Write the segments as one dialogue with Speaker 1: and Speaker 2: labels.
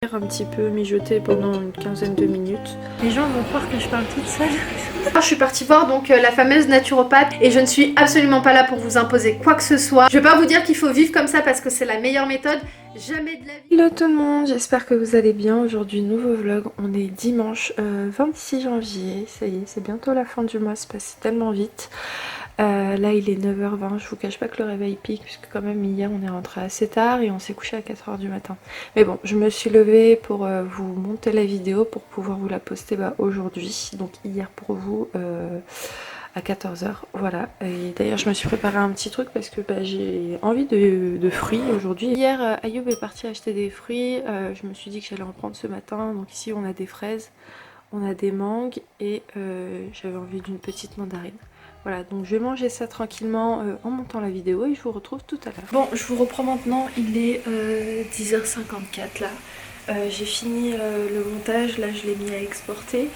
Speaker 1: cuire un petit peu, mijoter pendant une quinzaine de minutes. Les gens vont croire que je parle toute seule. Je suis partie voir donc la fameuse naturopathe et je ne suis absolument pas là pour vous imposer quoi que ce soit. Je vais pas vous dire qu'il faut vivre comme ça parce que c'est la meilleure méthode. Jamais de la vie. Hello tout le monde, j'espère que vous allez bien. Aujourd'hui nouveau vlog, on est dimanche 26 janvier. Ça y est, c'est bientôt la fin du mois, c'est passé tellement vite. Là il est 9h20, je vous cache pas que le réveil pique puisque quand même hier on est rentré assez tard et on s'est couché à 4h du matin. Mais bon, je me suis levée pour vous monter la vidéo pour pouvoir vous la poster aujourd'hui, donc hier pour vous à 14h, voilà. Et d'ailleurs je me suis préparé un petit truc parce que j'ai envie de fruits aujourd'hui. Hier Ayoub est parti acheter des fruits, je me suis dit que j'allais en prendre ce matin, donc ici on a des fraises, on a des mangues et j'avais envie d'une petite mandarine. Voilà, donc je vais manger ça tranquillement en montant la vidéo et je vous retrouve tout à l'heure. Bon, je vous reprends maintenant, il est 10h54 là. J'ai fini le montage, là je l'ai mis à exporter.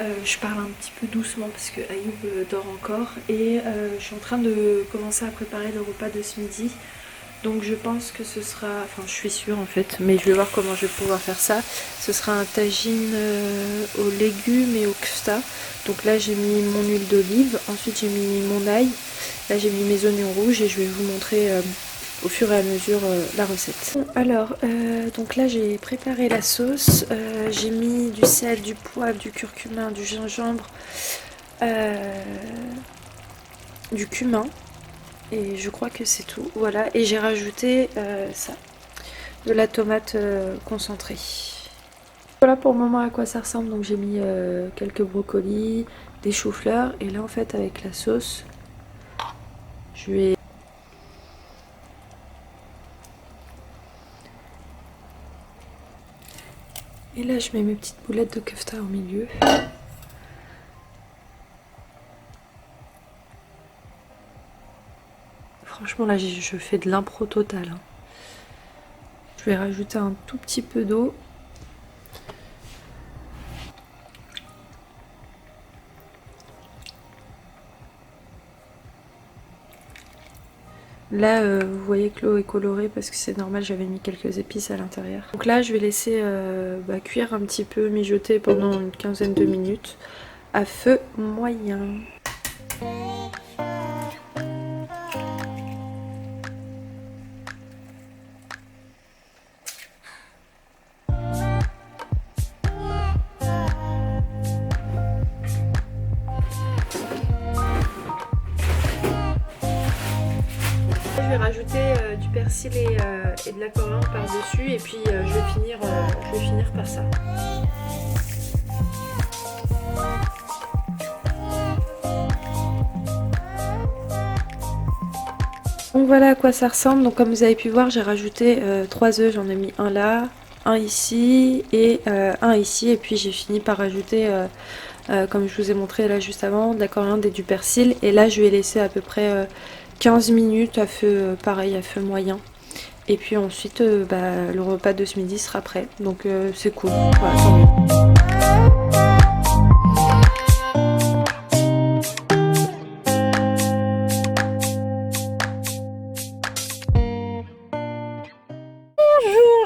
Speaker 1: Je parle un petit peu doucement parce que Ayoub dort encore et je suis en train de commencer à préparer le repas de ce midi. Donc je pense que ce sera, enfin je suis sûre en fait, mais je vais voir comment je vais pouvoir faire ça. Ce sera un tagine aux légumes et au kefta. Donc là j'ai mis mon huile d'olive, ensuite j'ai mis mon ail, là j'ai mis mes oignons rouges et je vais vous montrer au fur et à mesure la recette. Alors, donc là j'ai préparé la sauce, j'ai mis du sel, du poivre, du curcuma, du gingembre, du cumin. Et je crois que c'est tout, voilà, et j'ai rajouté ça, de la tomate concentrée. Voilà pour le moment à quoi ça ressemble. Donc j'ai mis quelques brocolis, des choux-fleurs, et là en fait avec la sauce, je vais... Et là je mets mes petites boulettes de kefta au milieu. Franchement là je fais de l'impro total. Je vais rajouter un tout petit peu d'eau. Là vous voyez que l'eau est colorée parce que c'est normal, j'avais mis quelques épices à l'intérieur. Donc là je vais laisser cuire un petit peu, mijoter pendant une quinzaine de minutes à feu moyen. Je vais rajouter du persil et de la coriandre par dessus et puis je vais finir par ça. Donc voilà à quoi ça ressemble. Donc comme vous avez pu voir, j'ai rajouté 3 œufs, j'en ai mis un là, un ici et un ici, et puis j'ai fini par rajouter comme je vous ai montré là juste avant, de la coriandre et du persil, et là je vais laisser à peu près 15 minutes à feu pareil, à feu moyen, et puis ensuite le repas de ce midi sera prêt, donc c'est cool, voilà, tant mieux.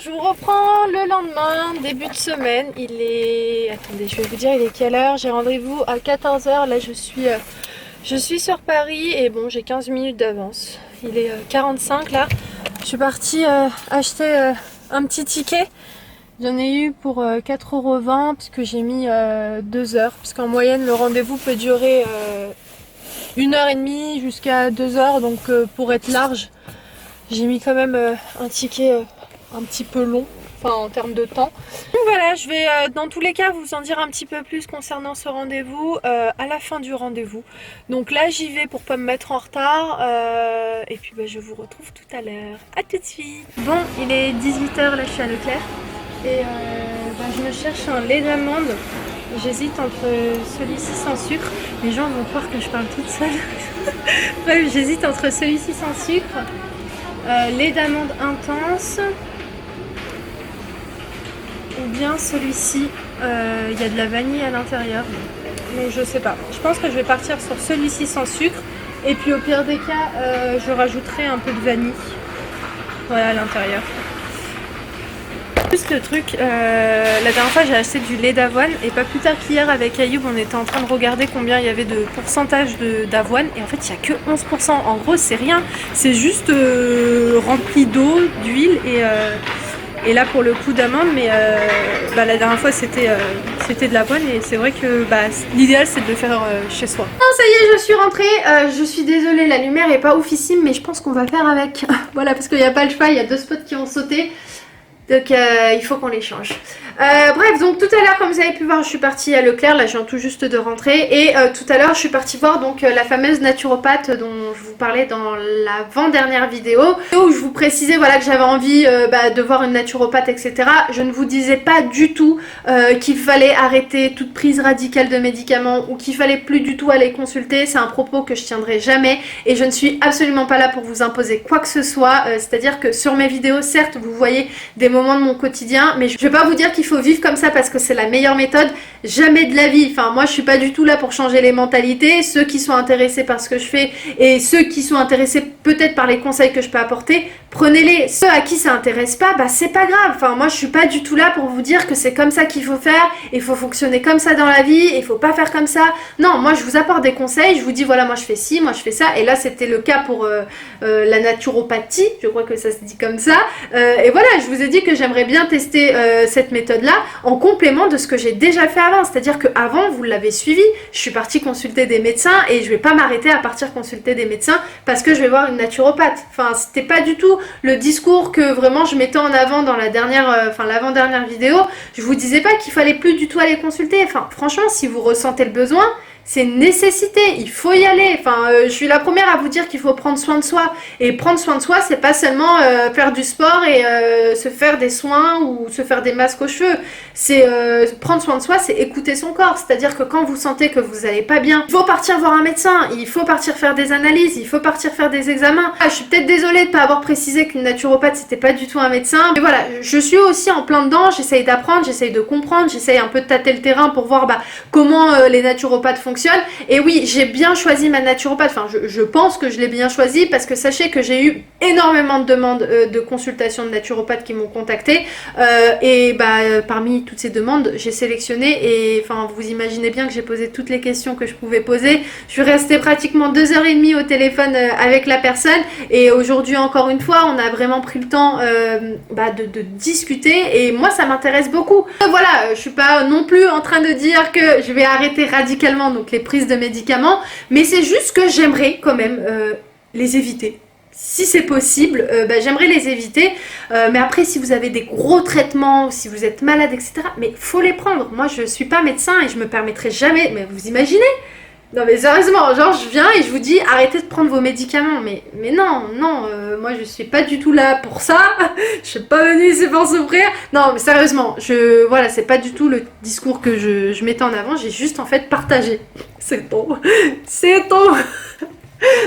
Speaker 1: Je vous reprends le lendemain, début de semaine, il est... Attendez, je vais vous dire il est quelle heure. J'ai rendez-vous à 14h, là je suis sur Paris et bon j'ai 15 minutes d'avance. Il est 45 là. Je suis partie acheter un petit ticket. J'en ai eu pour 4,20 € puisque j'ai mis 2 heures. Parce qu'en moyenne le rendez-vous peut durer 1h30 jusqu'à 2 heures. Donc pour être large, j'ai mis quand même un ticket... un petit peu long, enfin en termes de temps. Donc voilà, je vais dans tous les cas vous en dire un petit peu plus concernant ce rendez-vous à la fin du rendez-vous. Donc là j'y vais pour pas me mettre en retard et puis je vous retrouve tout à l'heure. A tout de suite. Bon, il est 18h, là je suis à Leclerc et je me cherche un lait d'amande. J'hésite entre celui-ci sans sucre. Les gens vont croire que je parle toute seule. Bref, j'hésite entre celui-ci sans sucre, lait d'amande intense, ou bien celui-ci, il y a de la vanille à l'intérieur, donc je sais pas. Je pense que je vais partir sur celui-ci sans sucre, et puis au pire des cas, je rajouterai un peu de vanille, voilà, à l'intérieur. Juste le truc, la dernière fois j'ai acheté du lait d'avoine et pas plus tard qu'hier avec Ayoub on était en train de regarder combien il y avait de pourcentage d'avoine et en fait il n'y a que 11%. En gros c'est rien, c'est juste rempli d'eau, d'huile et là pour le coup d'amande, mais la dernière fois c'était de l'avoine et c'est vrai que l'idéal c'est de le faire chez soi. Non, ça y est, je suis rentrée, je suis désolée, la lumière est pas oufissime mais je pense qu'on va faire avec. Voilà, parce qu'il n'y a pas le choix, il y a 2 spots qui ont sauté. Donc il faut qu'on les change. Bref, donc tout à l'heure, comme vous avez pu voir, je suis partie à Leclerc, là je viens tout juste de rentrer. Et tout à l'heure, je suis partie voir donc la fameuse naturopathe dont je vous parlais dans l'avant-dernière vidéo. Où je vous précisais voilà, que j'avais envie de voir une naturopathe, etc. Je ne vous disais pas du tout qu'il fallait arrêter toute prise radicale de médicaments ou qu'il fallait plus du tout aller consulter. C'est un propos que je tiendrai jamais. Et je ne suis absolument pas là pour vous imposer quoi que ce soit. C'est-à-dire que sur mes vidéos, certes, vous voyez des moments de mon quotidien, mais je vais pas vous dire qu'il faut vivre comme ça parce que c'est la meilleure méthode, jamais de la vie. Enfin moi je suis pas du tout là pour changer les mentalités. Ceux qui sont intéressés par ce que je fais et ceux qui sont intéressés peut-être par les conseils que je peux apporter, prenez-les. Ceux à qui ça intéresse pas, c'est pas grave. Enfin moi je suis pas du tout là pour vous dire que c'est comme ça qu'il faut faire, il faut fonctionner comme ça dans la vie, il faut pas faire comme ça. Non, moi je vous apporte des conseils, je vous dis voilà moi je fais ci, moi je fais ça, et là c'était le cas pour la naturopathie, je crois que ça se dit comme ça. Et voilà, je vous ai dit que j'aimerais bien tester cette méthode-là en complément de ce que j'ai déjà fait avant. C'est-à-dire qu'avant, vous l'avez suivi, je suis partie consulter des médecins et je vais pas m'arrêter à partir consulter des médecins parce que je vais voir une naturopathe. Enfin, c'était pas du tout le discours que vraiment je mettais en avant dans la dernière, l'avant-dernière vidéo. Je vous disais pas qu'il fallait plus du tout aller consulter. Enfin, franchement, si vous ressentez le besoin, c'est une nécessité, il faut y aller. Enfin, je suis la première à vous dire qu'il faut prendre soin de soi. Et prendre soin de soi, c'est pas seulement faire du sport et se faire des soins ou se faire des masques aux cheveux. C'est prendre soin de soi, c'est écouter son corps. C'est-à-dire que quand vous sentez que vous allez pas bien, il faut partir voir un médecin, il faut partir faire des analyses, il faut partir faire des examens. Je suis peut-être désolée de pas avoir précisé qu'une naturopathe c'était pas du tout un médecin. Mais voilà, je suis aussi en plein dedans, j'essaye d'apprendre, j'essaye de comprendre, j'essaye un peu de tâter le terrain pour voir comment les naturopathes fonctionnent. Et oui, j'ai bien choisi ma naturopathe, enfin je pense que je l'ai bien choisi parce que sachez que j'ai eu énormément de demandes de consultation de naturopathes qui m'ont contacté et parmi toutes ces demandes, j'ai sélectionné et enfin vous imaginez bien que j'ai posé toutes les questions que je pouvais poser. Je suis restée pratiquement 2h30 au téléphone avec la personne et aujourd'hui encore une fois, on a vraiment pris le temps de discuter et moi ça m'intéresse beaucoup. Voilà, je suis pas non plus en train de dire que je vais arrêter radicalement donc les prises de médicaments, mais c'est juste que j'aimerais quand même les éviter. Si c'est possible, j'aimerais les éviter. Mais après, si vous avez des gros traitements, si vous êtes malade, etc., mais faut les prendre. Moi, je suis pas médecin et je me permettrai jamais. Mais vous imaginez? Non mais sérieusement, genre je viens et je vous dis arrêtez de prendre vos médicaments. Mais non, moi je suis pas du tout là pour ça. Je suis pas venue ici pour souffrir. Non mais sérieusement, voilà, c'est pas du tout le discours que je mettais en avant. J'ai juste en fait partagé. C'est tout. C'est tout.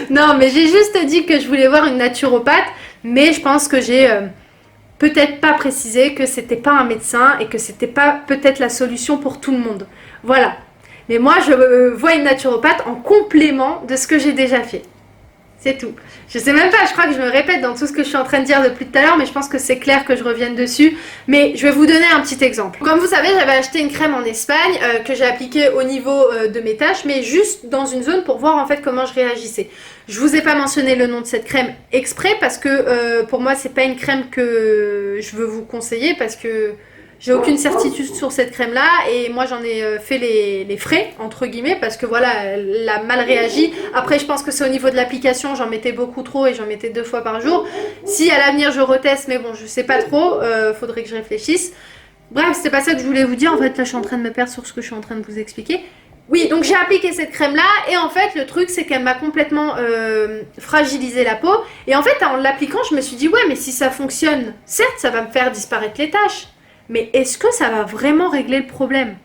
Speaker 1: Non mais j'ai juste dit que je voulais voir une naturopathe. Mais je pense que j'ai peut-être pas précisé que c'était pas un médecin et que c'était pas peut-être la solution pour tout le monde. Voilà. Mais moi, je vois une naturopathe en complément de ce que j'ai déjà fait. C'est tout. Je sais même pas, je crois que je me répète dans tout ce que je suis en train de dire depuis tout à l'heure, mais je pense que c'est clair que je revienne dessus. Mais je vais vous donner un petit exemple. Comme vous savez, j'avais acheté une crème en Espagne que j'ai appliquée au niveau de mes taches, mais juste dans une zone pour voir en fait comment je réagissais. Je vous ai pas mentionné le nom de cette crème exprès parce que pour moi, c'est pas une crème que je veux vous conseiller parce que j'ai aucune certitude sur cette crème là et moi j'en ai fait les frais entre guillemets parce que voilà elle a mal réagi. Après je pense que c'est au niveau de l'application, j'en mettais beaucoup trop et j'en mettais 2 fois par jour. Si à l'avenir je reteste mais bon je sais pas trop, faudrait que je réfléchisse. Bref c'était pas ça que je voulais vous dire, en fait là je suis en train de me perdre sur ce que je suis en train de vous expliquer. Oui, donc j'ai appliqué cette crème là et en fait le truc c'est qu'elle m'a complètement fragilisé la peau et en fait en l'appliquant je me suis dit ouais mais si ça fonctionne, certes ça va me faire disparaître les taches. Mais est-ce que ça va vraiment régler le problème?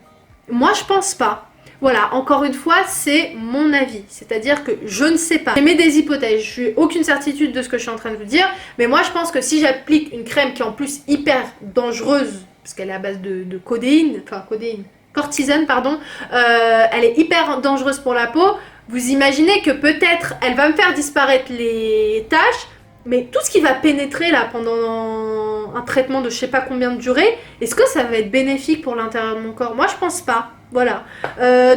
Speaker 1: Moi, je pense pas. Voilà, encore une fois, c'est mon avis. C'est-à-dire que je ne sais pas. J'émets des hypothèses. Je n'ai aucune certitude de ce que je suis en train de vous dire. Mais moi, je pense que si j'applique une crème qui est en plus hyper dangereuse, parce qu'elle est à base de cortisone, pardon, elle est hyper dangereuse pour la peau. Vous imaginez que peut-être elle va me faire disparaître les taches, Mais tout ce qui va pénétrer là pendant un traitement de je sais pas combien de durée, est-ce que ça va être bénéfique pour l'intérieur de mon corps? Moi je pense pas. Voilà.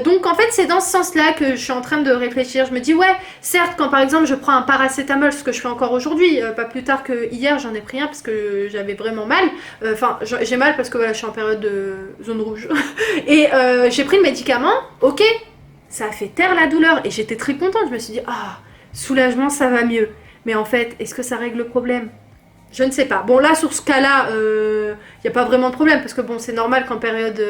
Speaker 1: Donc en fait c'est dans ce sens-là que je suis en train de réfléchir. Je me dis ouais, certes quand par exemple je prends un paracétamol, ce que je fais encore aujourd'hui, pas plus tard que hier j'en ai pris un parce que j'avais vraiment mal. Enfin j'ai mal parce que voilà je suis en période de zone rouge. Et j'ai pris le médicament, ok, ça a fait taire la douleur et j'étais très contente. Je me suis dit ah, soulagement ça va mieux. Mais en fait, est-ce que ça règle le problème? Je ne sais pas. Bon, là, sur ce cas-là, il n'y a pas vraiment de problème, parce que bon, c'est normal qu'en période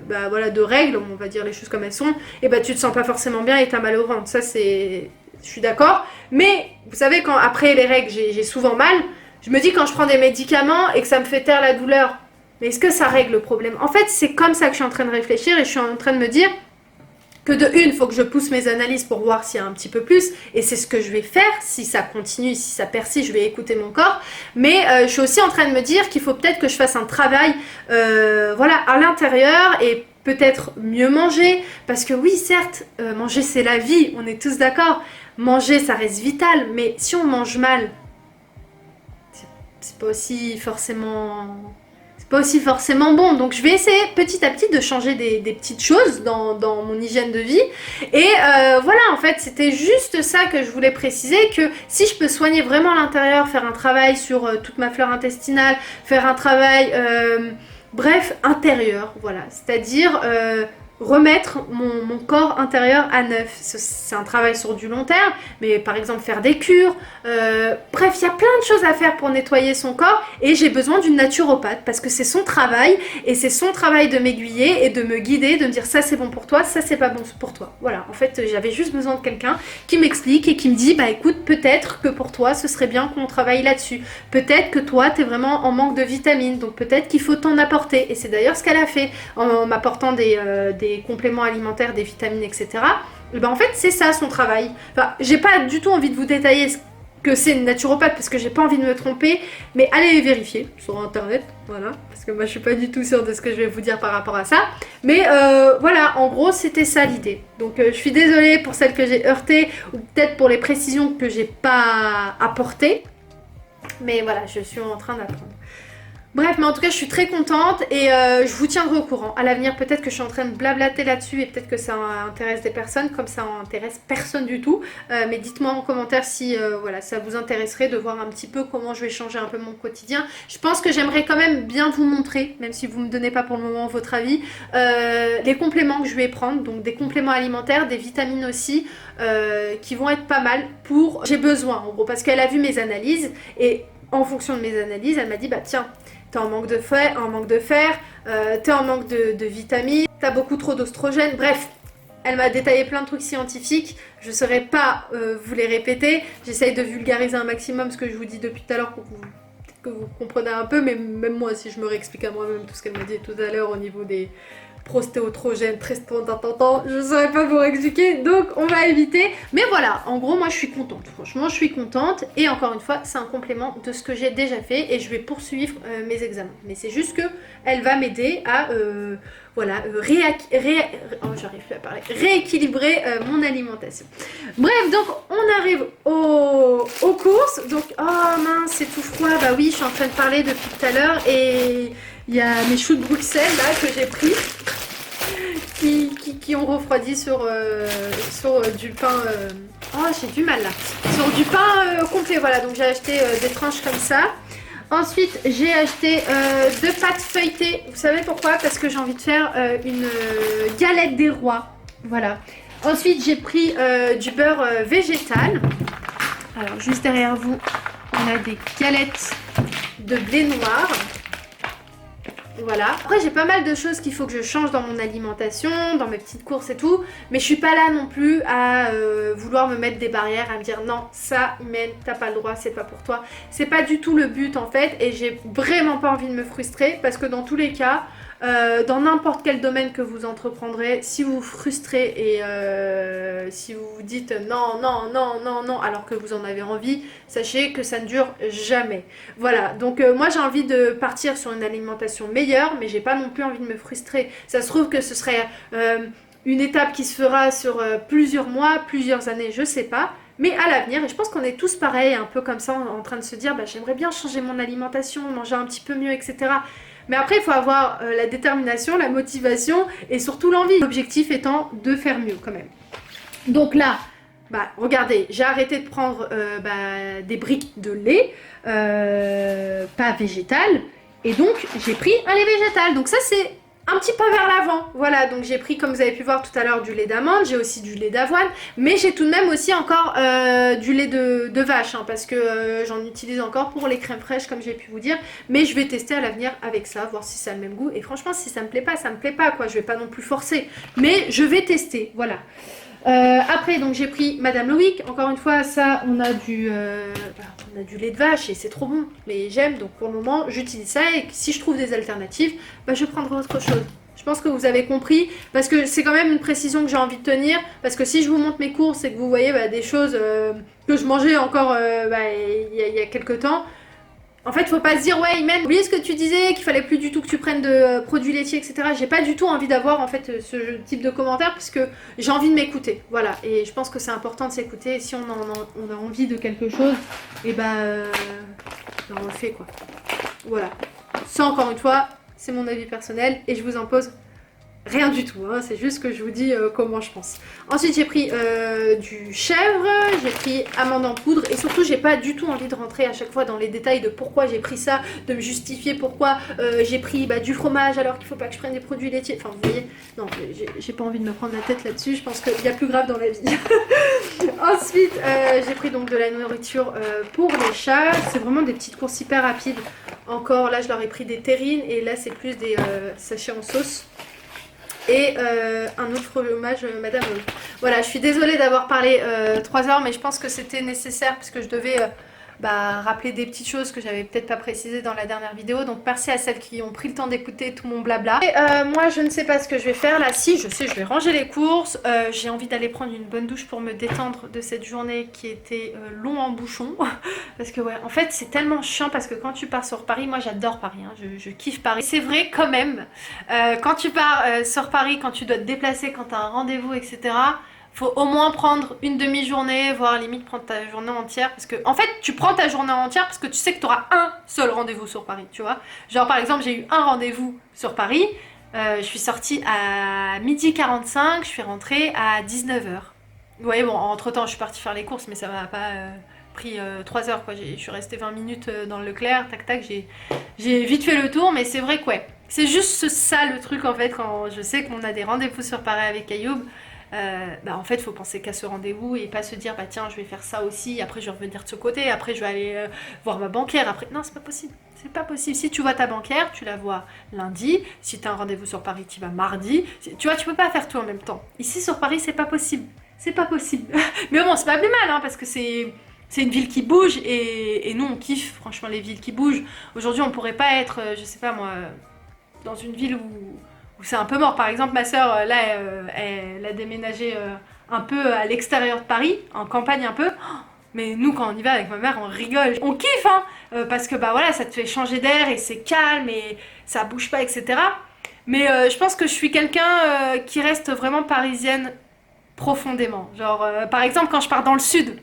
Speaker 1: bah, voilà, de règles, on va dire les choses comme elles sont, et bah tu te sens pas forcément bien et t'as mal au ventre. Ça, c'est... Je suis d'accord. Mais, vous savez, quand après les règles, j'ai souvent mal, je me dis quand je prends des médicaments et que ça me fait taire la douleur, mais est-ce que ça règle le problème? En fait, c'est comme ça que je suis en train de réfléchir, et je suis en train de me dire... que de une, il faut que je pousse mes analyses pour voir s'il y a un petit peu plus, et c'est ce que je vais faire, si ça continue, si ça persiste, je vais écouter mon corps, mais je suis aussi en train de me dire qu'il faut peut-être que je fasse un travail voilà, à l'intérieur, et peut-être mieux manger, parce que oui, certes, manger c'est la vie, on est tous d'accord, manger ça reste vital, mais si on mange mal, c'est pas aussi forcément... pas aussi forcément bon. Donc je vais essayer petit à petit de changer des petites choses dans mon hygiène de vie. Et voilà, en fait, c'était juste ça que je voulais préciser, que si je peux soigner vraiment l'intérieur, faire un travail sur toute ma flore intestinale, faire un travail, bref, intérieur, voilà. C'est-à-dire... remettre mon corps intérieur à neuf. C'est un travail sur du long terme, mais par exemple faire des cures, bref, il y a plein de choses à faire pour nettoyer son corps, et j'ai besoin d'une naturopathe, parce que c'est son travail, et c'est son travail de m'aiguiller et de me guider, de me dire ça c'est bon pour toi, ça c'est pas bon pour toi. Voilà, en fait j'avais juste besoin de quelqu'un qui m'explique et qui me dit bah écoute, peut-être que pour toi ce serait bien qu'on travaille là-dessus, peut-être que toi t'es vraiment en manque de vitamines, donc peut-être qu'il faut t'en apporter, et c'est d'ailleurs ce qu'elle a fait en m'apportant des compléments alimentaires, des vitamines, etc. Et ben en fait c'est ça son travail. Enfin, j'ai pas du tout envie de vous détailler ce que c'est une naturopathe parce que j'ai pas envie de me tromper, mais allez vérifier sur internet, voilà, parce que moi je suis pas du tout sûre de ce que je vais vous dire par rapport à ça, mais voilà, en gros c'était ça l'idée. Donc je suis désolée pour celles que j'ai heurtées, ou peut-être pour les précisions que j'ai pas apportées, mais voilà, je suis en train d'apprendre. Bref, mais en tout cas, je suis très contente et je vous tiendrai au courant. À l'avenir, peut-être que je suis en train de blablater là-dessus et peut-être que ça intéresse des personnes, comme ça intéresse personne du tout. Mais dites-moi en commentaire si voilà, ça vous intéresserait de voir un petit peu comment je vais changer un peu mon quotidien. Je pense que j'aimerais quand même bien vous montrer, même si vous ne me donnez pas pour le moment votre avis, les compléments que je vais prendre. Donc des compléments alimentaires, des vitamines aussi, qui vont être pas mal pour... J'ai besoin en gros, parce qu'elle a vu mes analyses et en fonction de mes analyses, elle m'a dit bah tiens, t'es en manque de fer, t'es en manque de vitamines, t'as beaucoup trop d'oestrogènes, bref. Elle m'a détaillé plein de trucs scientifiques, je ne saurais pas vous les répéter. J'essaye de vulgariser un maximum ce que je vous dis depuis tout à l'heure pour que vous compreniez un peu, mais même moi, si je me réexplique à moi-même tout ce qu'elle m'a dit tout à l'heure au niveau des prostéotrogènes, très temps, je ne saurais pas vous expliquer, donc on va éviter. Mais voilà, en gros, moi je suis contente, franchement je suis contente, et encore une fois, c'est un complément de ce que j'ai déjà fait, et je vais poursuivre mes examens. Mais c'est juste que elle va m'aider à voilà, j'arrive plus à parler, rééquilibrer mon alimentation. Bref, donc on arrive aux courses. Donc, oh mince, c'est tout froid, bah oui, je suis en train de parler depuis tout à l'heure, et il y a mes choux de Bruxelles là que j'ai pris qui ont refroidi sur du pain. Oh, j'ai du mal là. Sur du pain complet, voilà. Donc j'ai acheté des tranches comme ça. Ensuite, j'ai acheté deux pâtes feuilletées. Vous savez pourquoi? Parce que j'ai envie de faire une galette des rois. Voilà. Ensuite, j'ai pris du beurre végétal. Alors, juste derrière vous, on a des galettes de blé noir. Voilà. Après j'ai pas mal de choses qu'il faut que je change dans mon alimentation, dans mes petites courses et tout, mais je suis pas là non plus à vouloir me mettre des barrières, à me dire non, ça Imen, t'as pas le droit, c'est pas pour toi. C'est pas du tout le but en fait, et j'ai vraiment pas envie de me frustrer, parce que dans tous les cas, dans n'importe quel domaine que vous entreprendrez, si vous vous frustrez et si vous vous dites non, non, non, non, non, alors que vous en avez envie, sachez que ça ne dure jamais. Voilà, donc moi j'ai envie de partir sur une alimentation meilleure, mais j'ai pas non plus envie de me frustrer. Ça se trouve que ce serait une étape qui se fera sur plusieurs mois, plusieurs années, je sais pas. Mais à l'avenir, et je pense qu'on est tous pareils, un peu comme ça, en train de se dire, bah, j'aimerais bien changer mon alimentation, manger un petit peu mieux, etc. Mais après, il faut avoir la détermination, la motivation et surtout l'envie. L'objectif étant de faire mieux quand même. Donc là, bah, regardez, j'ai arrêté de prendre des briques de lait, pas végétal, et donc j'ai pris un lait végétal. Donc ça, c'est un petit pas vers l'avant. Voilà, donc j'ai pris, comme vous avez pu voir tout à l'heure, du lait d'amande, j'ai aussi du lait d'avoine, mais j'ai tout de même aussi encore du lait de vache, hein, parce que j'en utilise encore pour les crèmes fraîches, comme j'ai pu vous dire, mais je vais tester à l'avenir avec ça, voir si ça a le même goût, et franchement, si ça me plaît pas, ça me plaît pas, quoi, je vais pas non plus forcer, mais je vais tester, voilà. Après, donc j'ai pris Madame Loïc, encore une fois, ça, on a du lait de vache, et c'est trop bon, mais j'aime, donc pour le moment, j'utilise ça, et si je trouve des alternatives, bah, je prendrai autre chose. Je pense que vous avez compris, parce que c'est quand même une précision que j'ai envie de tenir, parce que si je vous montre mes courses et que vous voyez des choses que je mangeais encore il y a quelques temps, en fait, faut pas se dire, ouais, Imen, oubliez ce que tu disais, qu'il fallait plus du tout que tu prennes de produits laitiers, etc. J'ai pas du tout envie d'avoir, en fait, ce type de commentaires, parce que j'ai envie de m'écouter, voilà. Et je pense que c'est important de s'écouter, et si on a envie de quelque chose, et on le fait, quoi. Voilà. Ça, encore une fois, c'est mon avis personnel, et je vous impose rien du tout, hein, c'est juste que je vous dis comment je pense. Ensuite j'ai pris du chèvre, j'ai pris amande en poudre et surtout j'ai pas du tout envie de rentrer à chaque fois dans les détails de pourquoi j'ai pris ça, de me justifier pourquoi j'ai pris du fromage alors qu'il faut pas que je prenne des produits laitiers. Enfin vous voyez, non j'ai pas envie de me prendre la tête là-dessus, je pense qu'il y a plus grave dans la vie. Ensuite j'ai pris donc de la nourriture pour les chats, c'est vraiment des petites courses hyper rapides. Encore là je leur ai pris des terrines et là c'est plus des sachets en sauce. Et un autre fromage Madame Loïc. Voilà, je suis désolée d'avoir parlé 3 heures, mais je pense que c'était nécessaire parce que je devais rappeler des petites choses que j'avais peut-être pas précisées dans la dernière vidéo. Donc merci à celles qui ont pris le temps d'écouter tout mon blabla. Et moi je ne sais pas ce que je vais faire là. Si, je sais, je vais ranger les courses. J'ai envie d'aller prendre une bonne douche pour me détendre de cette journée qui était long en bouchon. Parce que ouais, en fait c'est tellement chiant parce que quand tu pars sur Paris, moi j'adore Paris, hein, je kiffe Paris. C'est vrai quand même, quand tu pars sur Paris, quand tu dois te déplacer, quand tu as un rendez-vous, etc. Faut au moins prendre une demi-journée, voire limite prendre ta journée entière. Parce que, en fait, tu prends ta journée entière parce que tu sais que tu auras un seul rendez-vous sur Paris, tu vois. Genre, par exemple, j'ai eu un rendez-vous sur Paris. Je suis sortie à 12h45, je suis rentrée à 19h. Vous voyez, bon, entre-temps, je suis partie faire les courses, mais ça m'a pas pris 3 heures, quoi. Je suis restée 20 minutes dans le Leclerc, tac, tac, j'ai vite fait le tour, mais c'est vrai que, ouais. C'est juste ça, le truc, en fait, quand je sais qu'on a des rendez-vous sur Paris avec Ayoub. En fait, il faut penser qu'à ce rendez-vous et pas se dire tiens, je vais faire ça aussi, après je vais revenir de ce côté, après je vais aller voir ma banquière, après non, c'est pas possible, c'est pas possible. Si tu vois ta banquière, tu la vois lundi, si tu as un rendez-vous sur Paris, tu vas mardi, tu vois, tu peux pas faire tout en même temps. Ici sur Paris, c'est pas possible, c'est pas possible. Mais bon, c'est pas plus mal, hein, parce que c'est une ville qui bouge et nous on kiffe franchement les villes qui bougent. Aujourd'hui on pourrait pas être, je sais pas moi, dans une ville où c'est un peu mort. Par exemple, ma soeur, là, elle a déménagé un peu à l'extérieur de Paris, en campagne un peu. Mais nous, quand on y va avec ma mère, on rigole. On kiffe, hein, parce que voilà, ça te fait changer d'air et c'est calme et ça bouge pas, etc. Mais je pense que je suis quelqu'un qui reste vraiment parisienne profondément. Genre, par exemple, quand je pars dans le sud,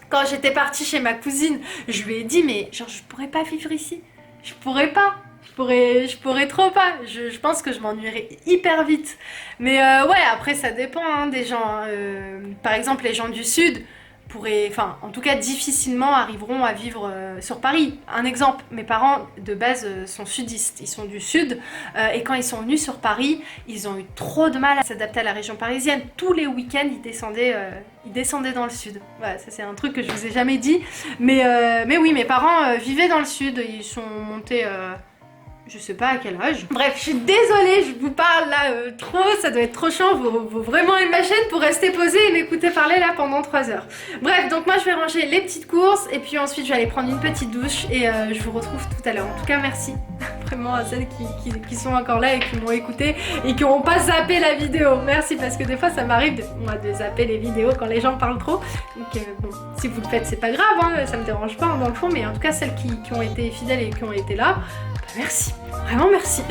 Speaker 1: quand j'étais partie chez ma cousine, je lui ai dit, mais genre, je pourrais pas vivre ici. Je pourrais pas. Je pourrais trop pas, je pense que je m'ennuierais hyper vite. Mais ouais, après ça dépend hein, des gens. Par exemple, les gens du sud pourraient, enfin en tout cas difficilement arriveront à vivre sur Paris. Un exemple, mes parents de base sont sudistes, ils sont du sud et quand ils sont venus sur Paris, ils ont eu trop de mal à s'adapter à la région parisienne. Tous les week-ends, ils descendaient dans le sud. Voilà, ça c'est un truc que je vous ai jamais dit. Mais oui, mes parents vivaient dans le sud, ils sont montés... je sais pas à quel âge. Bref, je suis désolée, je vous parle là trop, ça doit être trop chiant, vous vraiment aimer ma chaîne pour rester posé et m'écouter parler là pendant 3 heures. Bref, donc moi je vais ranger les petites courses et puis ensuite je vais aller prendre une petite douche et je vous retrouve tout à l'heure. En tout cas, merci vraiment à celles qui sont encore là et qui m'ont écouté et qui n'ont pas zappé la vidéo. Merci parce que des fois ça m'arrive de zapper les vidéos quand les gens parlent trop. Donc bon, si vous le faites c'est pas grave, hein, ça me dérange pas hein, dans le fond, mais en tout cas celles qui ont été fidèles et qui ont été là, merci, vraiment merci.